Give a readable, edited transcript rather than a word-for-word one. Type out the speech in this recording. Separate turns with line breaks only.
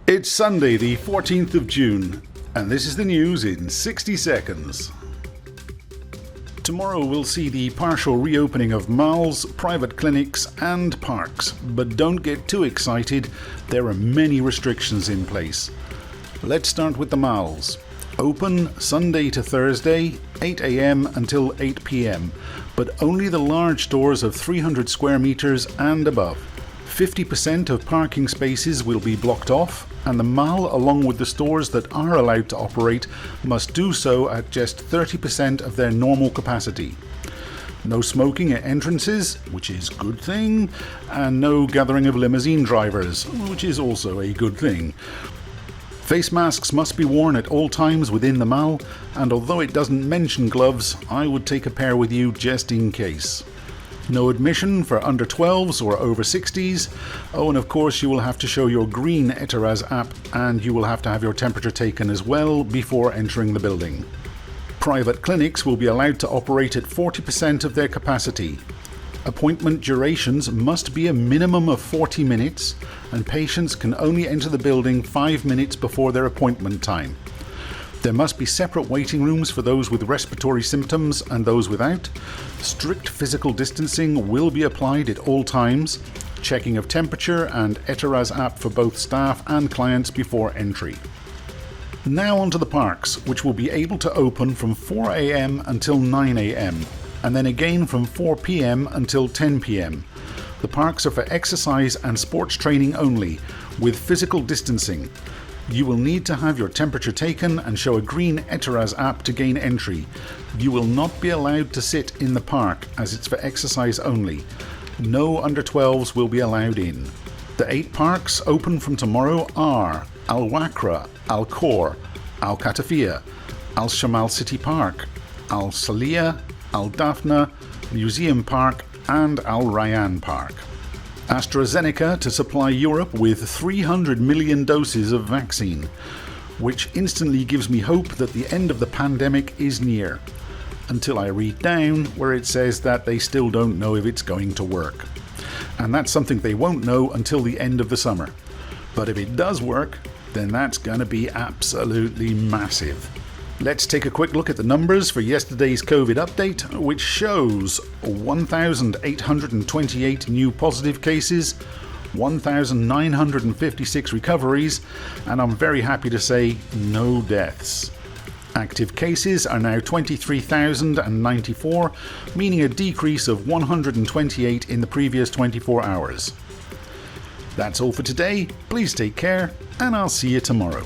It's Sunday, the 14th of June, and this is the news in 60 seconds. Tomorrow we'll see the partial reopening of malls, private clinics and parks, but don't get too excited, there are many restrictions in place. Let's start with the malls. Open Sunday to Thursday, 8 a.m. until 8 p.m, but only the large stores of 300 square meters and above. 50% of parking spaces will be blocked off, and the mall, along with the stores that are allowed to operate, must do so at just 30% of their normal capacity. No smoking at entrances, which is a good thing, and no gathering of limousine drivers, which is also a good thing. Face masks must be worn at all times within the mall, and although it doesn't mention gloves, I would take a pair with you just in case. No admission for under 12s or over 60s. Oh, and of course you will have to show your green Etaraz app, and you will have to have your temperature taken as well before entering the building. Private clinics will be allowed to operate at 40% of their capacity. Appointment durations must be a minimum of 40 minutes, and patients can only enter the building 5 minutes before their appointment time. There must be separate waiting rooms for those with respiratory symptoms and those without. Strict physical distancing will be applied at all times. Checking of temperature and Etaraz app for both staff and clients before entry. Now onto the parks, which will be able to open from 4 a.m. until 9 a.m. and then again from 4 p.m. until 10 p.m. The parks are for exercise and sports training only, with physical distancing. You will need to have your temperature taken and show a green Etaraz app to gain entry. You will not be allowed to sit in the park, as it's for exercise only. No under 12s will be allowed in. The 8 parks open from tomorrow are Al Wakra, Al Khor, Al Katafia, Al Shamal City Park, Al Saliyah, Al Dafna, Museum Park and Al Rayyan Park. AstraZeneca to supply Europe with 300 million doses of vaccine, which instantly gives me hope that the end of the pandemic is near, until I read down where it says that they still don't know if it's going to work. And that's something they won't know until the end of the summer. But if it does work, then that's going to be absolutely massive. Let's take a quick look at the numbers for yesterday's COVID update, which shows 1,828 new positive cases, 1,956 recoveries, and I'm very happy to say no deaths. Active cases are now 23,094, meaning a decrease of 128 in the previous 24 hours. That's all for today. Please take care, and I'll see you tomorrow.